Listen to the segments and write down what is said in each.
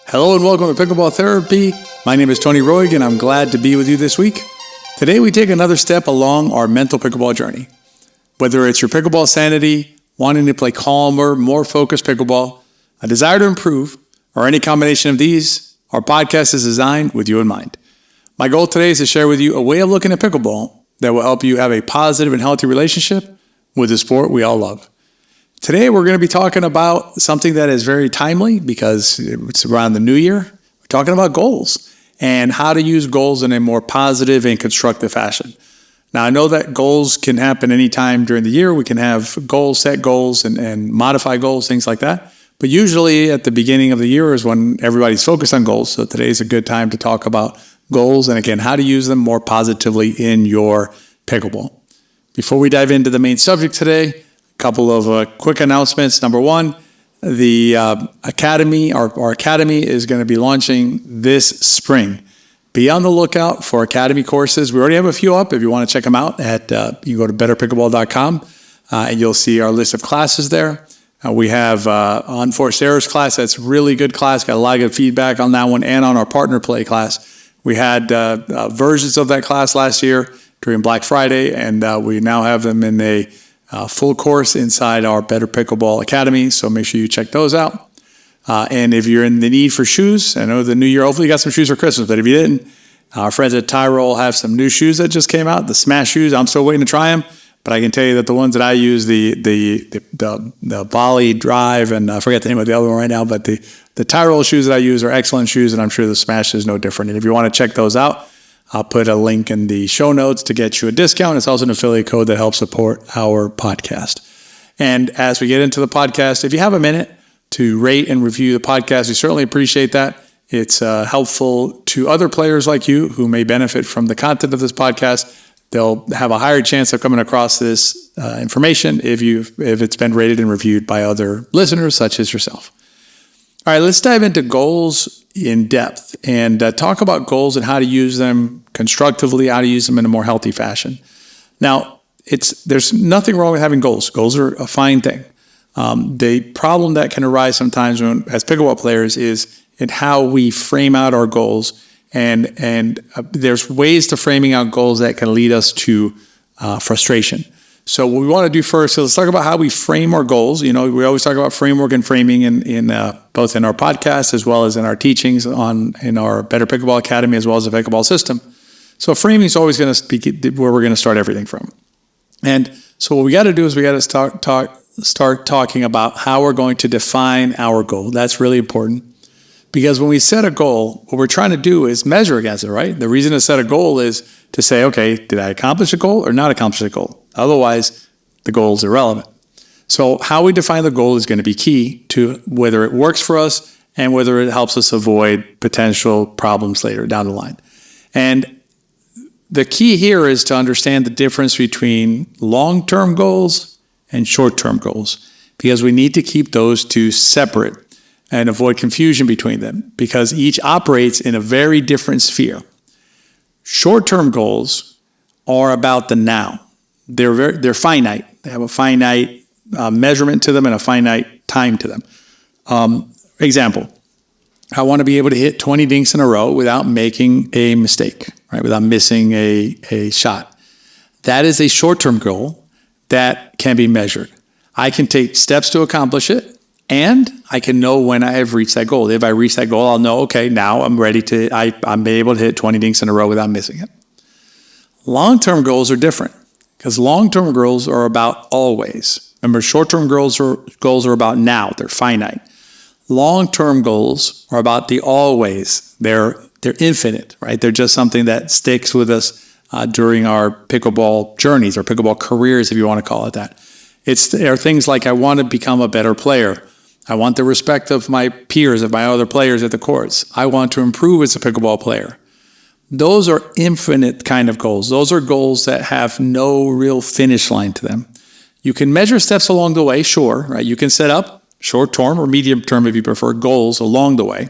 Hello and welcome to Pickleball Therapy. My name is Tony Roig and I'm glad to be with you this week. Today we take another step along our mental pickleball journey. Whether it's your pickleball sanity, wanting to play calmer, more focused pickleball, a desire to improve, or any combination of these, our podcast is designed with you in mind. My goal today is to share with you a way of looking at pickleball that will help you have a positive and healthy relationship with the sport we all love. Today, we're going to be talking about something that is very timely because it's around the new year. We're talking about goals and how to use goals in a more positive and constructive fashion. Now, I know that goals can happen anytime during the year. We can have goals, set goals, and modify goals, things like that. But usually at the beginning of the year is when everybody's focused on goals. So today is a good time to talk about goals and, again, how to use them more positively in your pickleball. Before we dive into the main subject today, couple of quick announcements. Number one, the Academy, our Academy is going to be launching this spring. Be on the lookout for Academy courses. We already have a few up. If you want to check them out, you go to betterpickleball.com and you'll see our list of classes there. We have Unforced Errors class. That's a really good class. Got a lot of good feedback on that one and on our partner play class. We had versions of that class last year during Black Friday, and we now have them in a full course inside our Better Pickleball Academy, so make sure you check those out. And if you're in the need for shoes, I know the new year, hopefully you got some shoes for Christmas, but if you didn't, our friends at Tyrol have some new shoes that just came out, the Smash shoes. I'm still waiting to try them, but I can tell you that the ones that I use, the Bali Drive, and I forget the name of the other one right now, but the Tyrol shoes that I use are excellent shoes, and I'm sure the Smash is no different. And if you want to check those out, I'll put a link in the show notes to get you a discount. It's also an affiliate code that helps support our podcast. And as we get into the podcast, if you have a minute to rate and review the podcast, we certainly appreciate that. It's helpful to other players like you who may benefit from the content of this podcast. They'll have a higher chance of coming across this information if it's been rated and reviewed by other listeners such as yourself. All right, let's dive into goals in depth and talk about goals and how to use them constructively, how to use them in a more healthy fashion. Now, there's nothing wrong with having goals. Goals are a fine thing. The problem that can arise sometimes as pickleball players is in how we frame out our goals, and there's ways to framing out goals that can lead us to frustration. So what we want to do first, so let's talk about how we frame our goals. You know, we always talk about framework and framing in both in our podcast as well as in our teachings in our Better Pickleball Academy as well as the pickleball system. So framing is always going to be where we're going to start everything from. And so what we got to do is we got to start talking about how we're going to define our goal. That's really important because when we set a goal, what we're trying to do is measure against it, right? The reason to set a goal is to say, okay, did I accomplish a goal or not accomplish a goal? Otherwise, the goal is irrelevant. So how we define the goal is going to be key to whether it works for us and whether it helps us avoid potential problems later down the line. And the key here is to understand the difference between long-term goals and short-term goals, because we need to keep those two separate and avoid confusion between them because each operates in a very different sphere. Short-term goals are about the now. They're finite. They have a finite measurement to them and a finite time to them. Example, I want to be able to hit 20 dinks in a row without making a mistake, right? Without missing a shot. That is a short-term goal that can be measured. I can take steps to accomplish it, and I can know when I have reached that goal. If I reach that goal, I'll know, okay, now I'm ready to, I'm able to hit 20 dinks in a row without missing it. Long-term goals are different. Because long-term goals are about always. Remember, short-term goals are about now. They're finite. Long-term goals are about the always. They're infinite, right? They're just something that sticks with us during our pickleball journeys or pickleball careers, if you want to call it that. There are things like I want to become a better player. I want the respect of my peers, of my other players at the courts. I want to improve as a pickleball player. Those are infinite kind of goals. Those are goals that have no real finish line to them. You can measure steps along the way, sure, right? You can set up short-term or medium-term, if you prefer, goals along the way,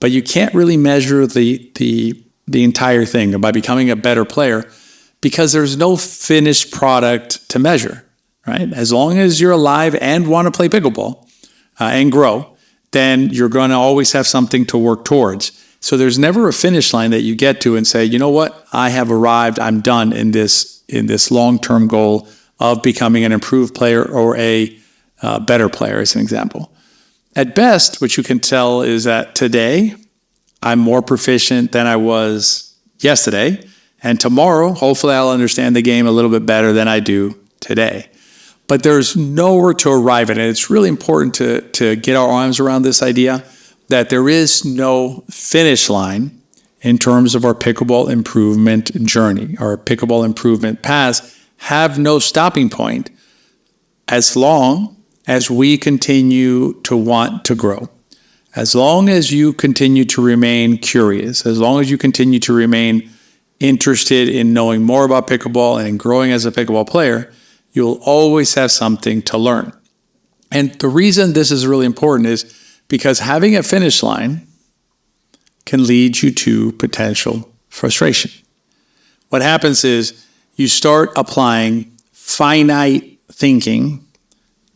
but you can't really measure the entire thing by becoming a better player because there's no finished product to measure, right? As long as you're alive and want to play pickleball and grow, then you're going to always have something to work towards. So there's never a finish line that you get to and say, you know what, I have arrived, I'm done in this long-term goal of becoming an improved player or a better player, as an example. At best, what you can tell is that today, I'm more proficient than I was yesterday. And tomorrow, hopefully I'll understand the game a little bit better than I do today. But there's nowhere to arrive at it. It's really important to get our arms around this idea that there is no finish line in terms of our pickleball improvement journey. Our pickleball improvement paths have no stopping point as long as we continue to want to grow. As long as you continue to remain curious, as long as you continue to remain interested in knowing more about pickleball and in growing as a pickleball player, you'll always have something to learn. And the reason this is really important is because having a finish line can lead you to potential frustration. What happens is you start applying finite thinking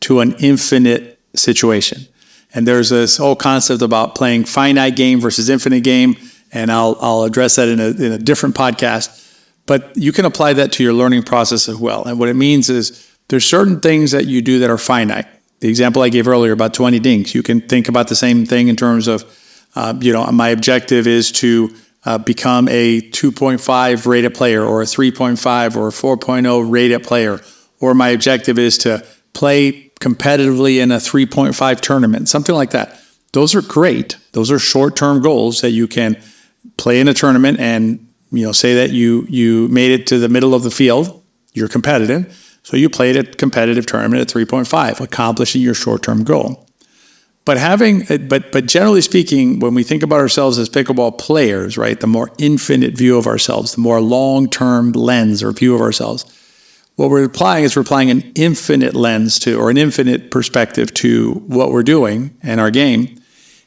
to an infinite situation. And there's this whole concept about playing finite game versus infinite game, and I'll address that in a different podcast. But you can apply that to your learning process as well. And what it means is there's certain things that you do that are finite. The example I gave earlier about 20 dinks, you can think about the same thing in terms of, my objective is to become a 2.5 rated player or a 3.5 or a 4.0 rated player, or my objective is to play competitively in a 3.5 tournament, something like that. Those are great. Those are short-term goals that you can play in a tournament and, say that you made it to the middle of the field, you're competitive. So you played a competitive tournament at 3.5, accomplishing your short-term goal. But generally speaking, when we think about ourselves as pickleball players, right, the more infinite view of ourselves, the more long-term lens or view of ourselves, what we're applying is we're applying an infinite lens to, or an infinite perspective to what we're doing in our game.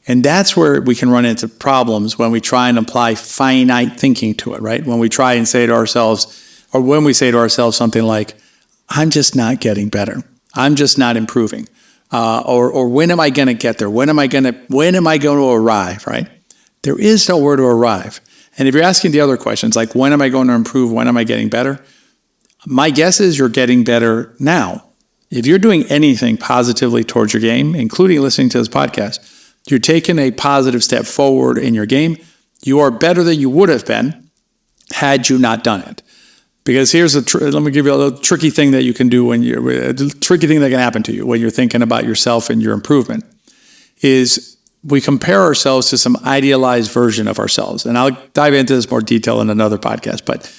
And that's where we can run into problems when we try and apply finite thinking to it, right? When we try and say to ourselves, or when we say to ourselves something like, I'm just not getting better. I'm just not improving. Or when am I going to get there? When am I going to arrive, right? There is nowhere to arrive. And if you're asking the other questions, like when am I going to improve? When am I getting better? My guess is you're getting better now. If you're doing anything positively towards your game, including listening to this podcast, you're taking a positive step forward in your game. You are better than you would have been had you not done it. Because let me give you a little tricky thing that you can do a tricky thing that can happen to you when you're thinking about yourself and your improvement is we compare ourselves to some idealized version of ourselves. And I'll dive into this more detail in another podcast, but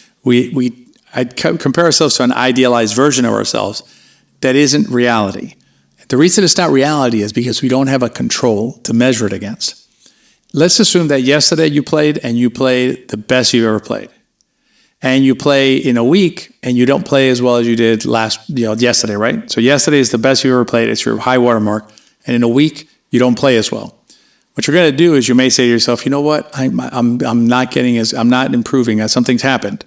I compare ourselves to an idealized version of ourselves that isn't reality. The reason it's not reality is because we don't have a control to measure it against. Let's assume that yesterday you played the best you've ever played. And you play in a week and you don't play as well as you did yesterday, right? So yesterday is the best you ever played. It's your high water mark. And in a week, you don't play as well. What you're going to do is you may say to yourself, you know what? I'm not improving as something's happened.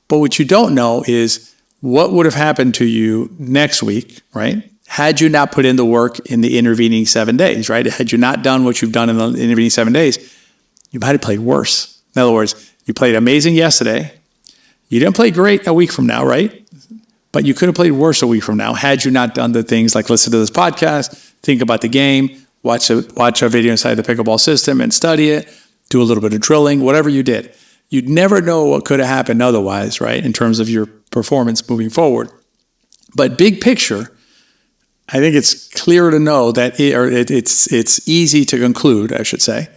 But what you don't know is what would have happened to you next week, right? Had you not put in the work in the intervening 7 days, right? Had you not done what you've done in the intervening 7 days, you might have played worse. In other words, you played amazing yesterday. You didn't play great a week from now, right? But you could have played worse a week from now had you not done the things like listen to this podcast, think about the game, watch a video inside the pickleball system and study it, do a little bit of drilling, whatever you did. You'd never know what could have happened otherwise, right, in terms of your performance moving forward. But big picture, I think it's clear to know that it's easy to conclude, I should say,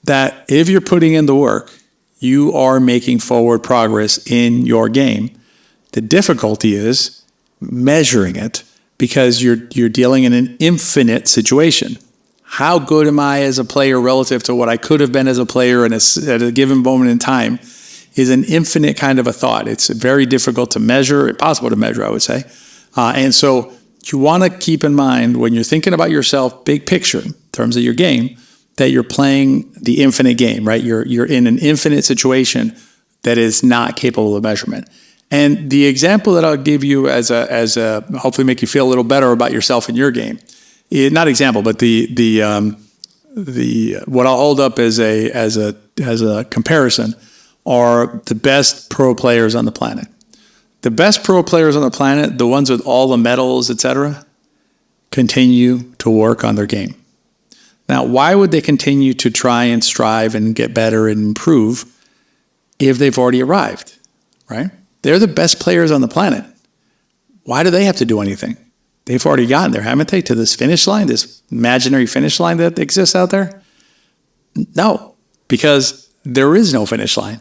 that if you're putting in the work, you are making forward progress in your game. The difficulty is measuring it because you're dealing in an infinite situation. How good am I as a player relative to what I could have been as a player at a given moment in time is an infinite kind of a thought. It's very difficult to measure, impossible to measure, I would say. And so you want to keep in mind when you're thinking about yourself, big picture in terms of your game, that you're playing the infinite game, right? You're in an infinite situation that is not capable of measurement. And the example that I'll give you as a hopefully make you feel a little better about yourself and your game not example, but the what I'll hold up as a comparison are the best pro players on the planet. The best pro players on the planet, the ones with all the medals, etc., continue to work on their game. Now, why would they continue to try and strive and get better and improve if they've already arrived, right? They're the best players on the planet. Why do they have to do anything? They've already gotten there, haven't they, to this finish line, this imaginary finish line that exists out there? No, because there is no finish line.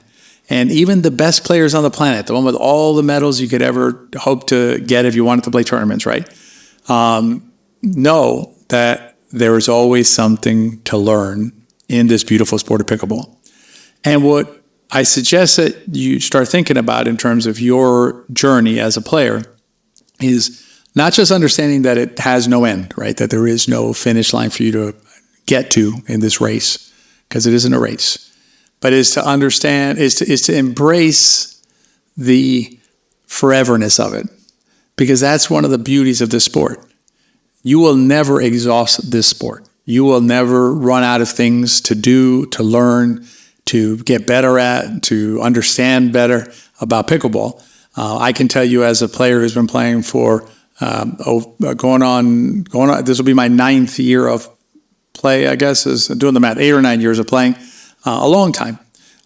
And even the best players on the planet, the one with all the medals you could ever hope to get if you wanted to play tournaments, right? Know that there is always something to learn in this beautiful sport of pickleball. And what I suggest that you start thinking about in terms of your journey as a player is not just understanding that it has no end, right? That there is no finish line for you to get to in this race, because it isn't a race, but is to understand, is to embrace the foreverness of it, because that's one of the beauties of this sport. You will never exhaust this sport. You will never run out of things to do, to learn, to get better at, to understand better about pickleball. I can tell you, as a player who's been playing for going on, this will be my 9th year of play, I guess, is doing the math, 8 or 9 years of playing, a long time,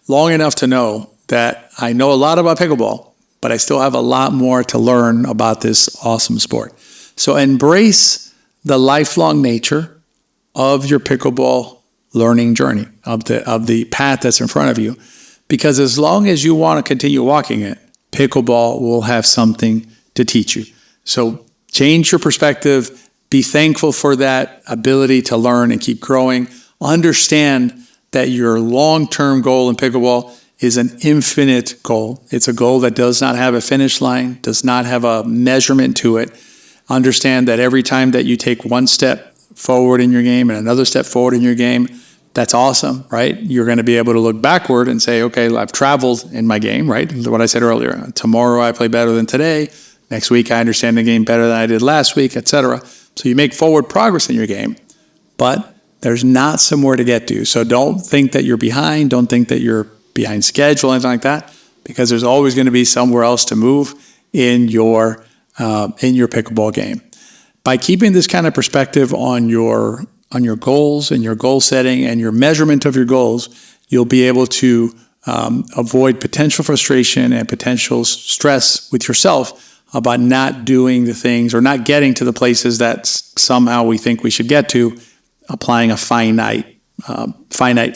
long enough to know that I know a lot about pickleball, but I still have a lot more to learn about this awesome sport. So embrace the lifelong nature of your pickleball learning journey, of the path that's in front of you, because as long as you want to continue walking it, pickleball will have something to teach you. So change your perspective, be thankful for that ability to learn and keep growing. Understand that your long-term goal in pickleball is an infinite goal. It's a goal that does not have a finish line, does not have a measurement to it. Understand that every time that you take one step forward in your game and another step forward in your game, that's awesome, right? You're going to be able to look backward and say, okay, I've traveled in my game, right? What I said earlier. Tomorrow I play better than today. Next week I understand the game better than I did last week, etc. So you make forward progress in your game, but there's not somewhere to get to. So don't think that you're behind. Don't think that you're behind schedule, anything like that, because there's always going to be somewhere else to move in your pickleball game. By keeping this kind of perspective on your goals and your goal setting and your measurement of your goals, you'll be able to avoid potential frustration and potential stress with yourself about not doing the things or not getting to the places that somehow we think we should get to, applying a finite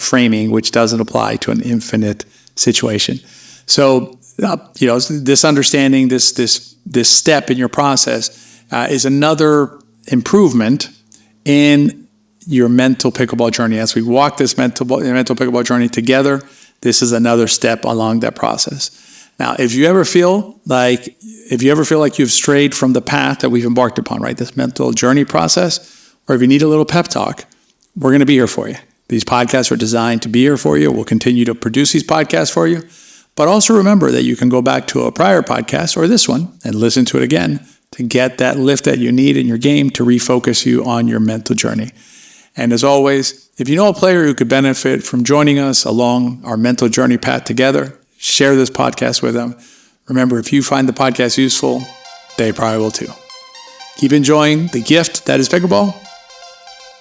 framing, which doesn't apply to an infinite situation. So, this understanding, this step in your process is another improvement in your mental pickleball journey. As we walk this mental pickleball journey together, this is another step along that process. Now, if you ever feel like you've strayed from the path that we've embarked upon, right, this mental journey process, or if you need a little pep talk, we're going to be here for you. These podcasts are designed to be here for you. We'll continue to produce these podcasts for you. But also remember that you can go back to a prior podcast or this one and listen to it again to get that lift that you need in your game to refocus you on your mental journey. And as always, if you know a player who could benefit from joining us along our mental journey path together, share this podcast with them. Remember, if you find the podcast useful, they probably will too. Keep enjoying the gift that is pickleball,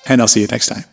and I'll see you next time.